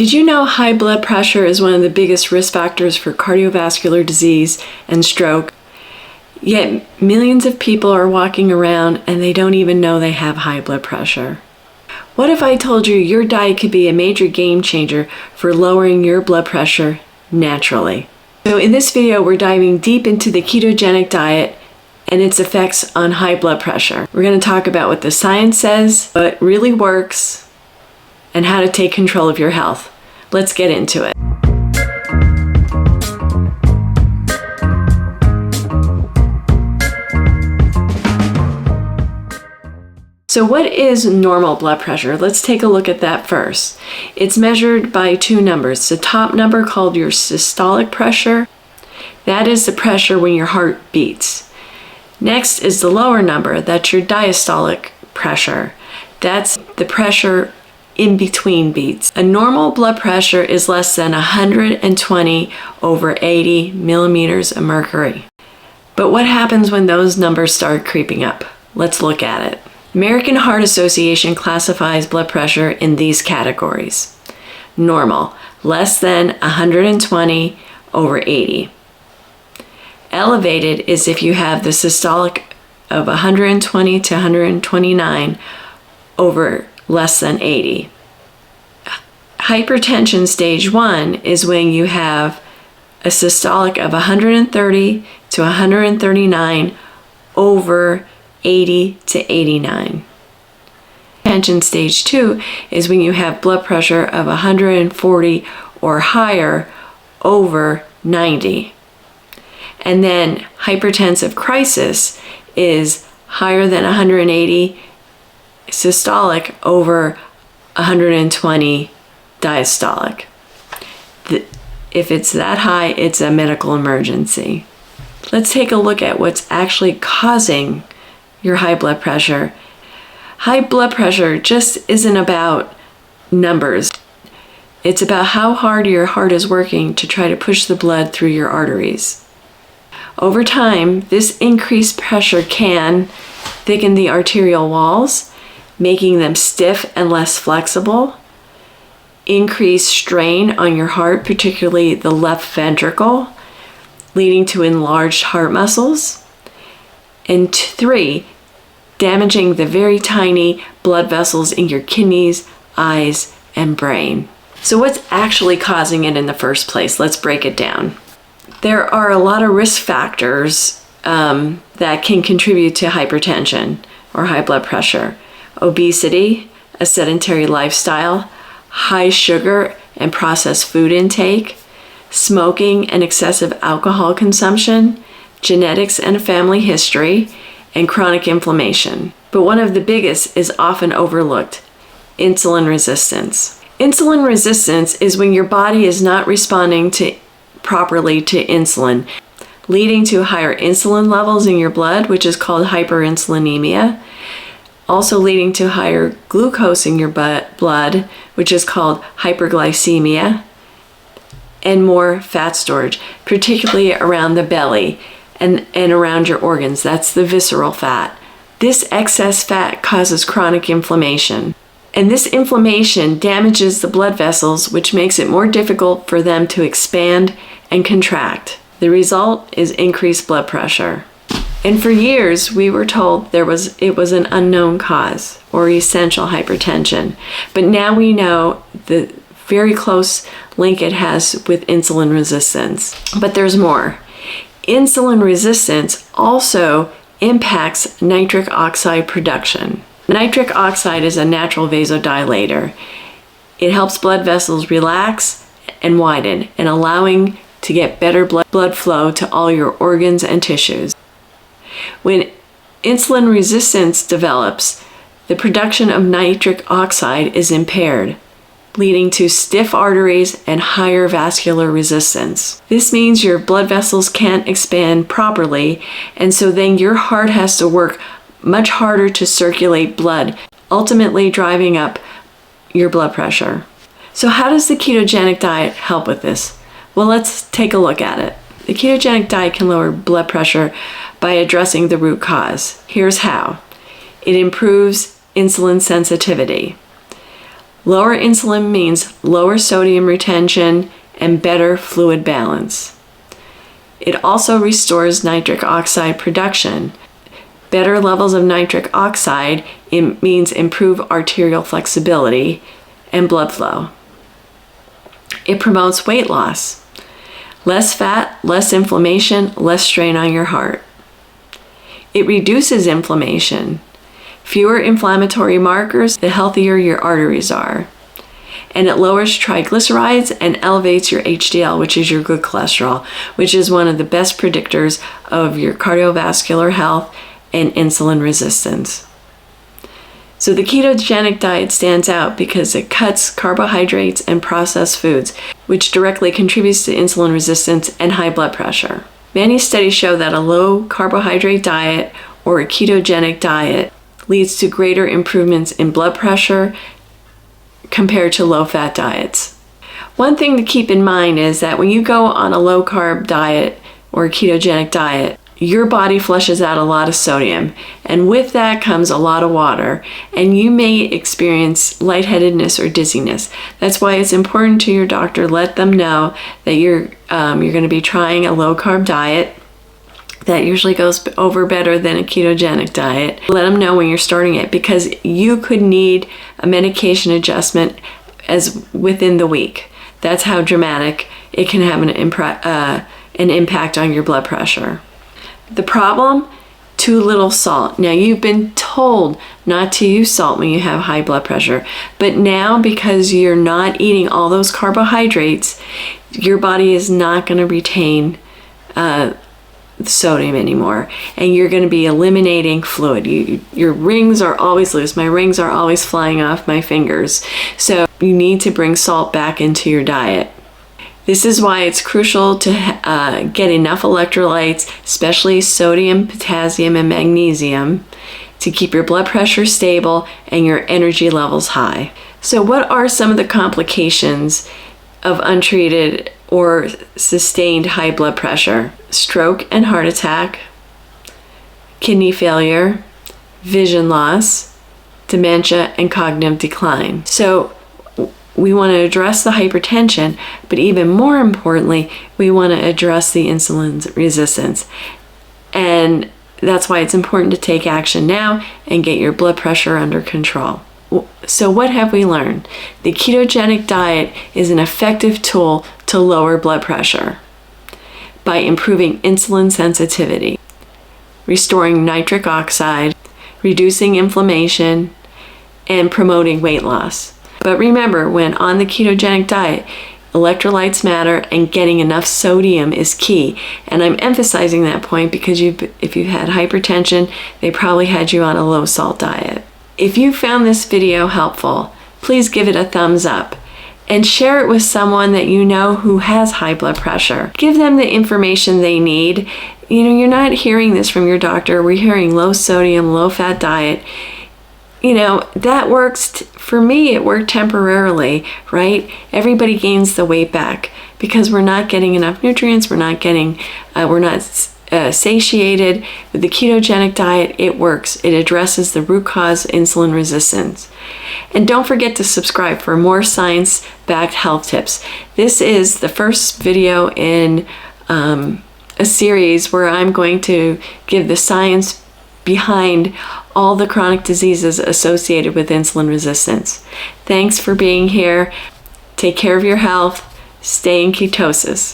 Did you know high blood pressure is one of the biggest risk factors for cardiovascular disease and stroke? Yet millions of people are walking around and they don't even know they have high blood pressure. What if I told you your diet could be a major game changer for lowering your blood pressure naturally? So in this video, we're diving deep into the ketogenic diet and its effects on high blood pressure. We're going to talk about what the science says, what really works, and how to take control of your health. Let's get into it. So what is normal blood pressure? Let's take a look at that first. It's measured by two numbers. The top number called your systolic pressure. That is the pressure when your heart beats. Next is the lower number. That's your diastolic pressure. That's the pressure in between beats. A normal blood pressure is less than 120 over 80 millimeters of mercury. But what happens when those numbers start creeping up? Let's look at it. American Heart Association classifies blood pressure in these categories. Normal, less than 120 over 80. Elevated is if you have the systolic of 120 to 129 over less than 80. Hypertension stage 1 is when you have a systolic of 130 to 139 over 80 to 89. Hypertension stage 2 is when you have blood pressure of 140 or higher over 90. And then hypertensive crisis is higher than 180 systolic over 120 diastolic. If it's that high, it's a medical emergency. Let's take a look at what's actually causing your high blood pressure. High blood pressure just isn't about numbers. It's about how hard your heart is working to try to push the blood through your arteries. Over time, this increased pressure can thicken the arterial walls, making them stiff and less flexible, increase strain on your heart, particularly the left ventricle, leading to enlarged heart muscles. And 3, damaging the very tiny blood vessels in your kidneys, eyes, and brain. So what's actually causing it in the first place? Let's break it down. There are a lot of risk factors that can contribute to hypertension or high blood pressure. Obesity, a sedentary lifestyle, high sugar and processed food intake, smoking and excessive alcohol consumption, genetics and a family history, and chronic inflammation. But one of the biggest is often overlooked: insulin resistance. Insulin resistance is when your body is not responding properly to insulin, leading to higher insulin levels in your blood, which is called hyperinsulinemia, also leading to higher glucose in your blood, which is called hyperglycemia, and more fat storage, particularly around the belly and around your organs. That's the visceral fat. This excess fat causes chronic inflammation. And this inflammation damages the blood vessels, which makes it more difficult for them to expand and contract. The result is increased blood pressure. And for years, we were told it was an unknown cause or essential hypertension. But now we know the very close link it has with insulin resistance. But there's more. Insulin resistance also impacts nitric oxide production. Nitric oxide is a natural vasodilator. It helps blood vessels relax and widen, and allowing to get better blood flow to all your organs and tissues. When insulin resistance develops, the production of nitric oxide is impaired, leading to stiff arteries and higher vascular resistance. This means your blood vessels can't expand properly, and so then your heart has to work much harder to circulate blood, ultimately driving up your blood pressure. So how does the ketogenic diet help with this? Well, let's take a look at it. The ketogenic diet can lower blood pressure by addressing the root cause. Here's how. It improves insulin sensitivity. Lower insulin means lower sodium retention and better fluid balance. It also restores nitric oxide production. Better levels of nitric oxide means improved arterial flexibility and blood flow. It promotes weight loss. Less fat, less inflammation, less strain on your heart. It reduces inflammation. Fewer inflammatory markers, the healthier your arteries are. And it lowers triglycerides and elevates your HDL, which is your good cholesterol, which is one of the best predictors of your cardiovascular health and insulin resistance. So the ketogenic diet stands out because it cuts carbohydrates and processed foods, which directly contributes to insulin resistance and high blood pressure. Many studies show that a low carbohydrate diet or a ketogenic diet leads to greater improvements in blood pressure compared to low-fat diets. One thing to keep in mind is that when you go on a low-carb diet or a ketogenic diet, your body flushes out a lot of sodium, and with that comes a lot of water, and you may experience lightheadedness or dizziness. That's why it's important to your doctor, let them know that you're going to be trying a low-carb diet. That usually goes over better than a ketogenic diet. Let them know when you're starting it, because you could need a medication adjustment as within the week. That's how dramatic it can have an impact on your blood pressure. The problem? Too little salt. Now, you've been told not to use salt when you have high blood pressure, but now because you're not eating all those carbohydrates, your body is not going to retain sodium anymore, and you're going to be eliminating fluid. Your rings are always loose. My rings are always flying off my fingers. So you need to bring salt back into your diet. This is why it's crucial to get enough electrolytes, especially sodium, potassium, and magnesium, to keep your blood pressure stable and your energy levels high. So what are some of the complications of untreated or sustained high blood pressure? Stroke and heart attack, kidney failure, vision loss, dementia, and cognitive decline. So we want to address the hypertension, but even more importantly, we want to address the insulin resistance. And that's why it's important to take action now and get your blood pressure under control. So what have we learned? The ketogenic diet is an effective tool to lower blood pressure by improving insulin sensitivity, restoring nitric oxide, reducing inflammation, and promoting weight loss. But remember, when on the ketogenic diet, electrolytes matter and getting enough sodium is key. And I'm emphasizing that point because if you've had hypertension, they probably had you on a low salt diet. If you found this video helpful, please give it a thumbs up and share it with someone that you know who has high blood pressure. Give them the information they need. You're not hearing this from your doctor. We're hearing low sodium, low fat diet. That works. For me, it worked temporarily, right? Everybody gains the weight back because we're not getting enough nutrients. We're not satiated. With the ketogenic diet, it works. It addresses the root cause, insulin resistance. And don't forget to subscribe for more science-backed health tips. This is the first video in a series where I'm going to give the science behind all the chronic diseases associated with insulin resistance. Thanks for being here. Take care of your health. Stay in ketosis.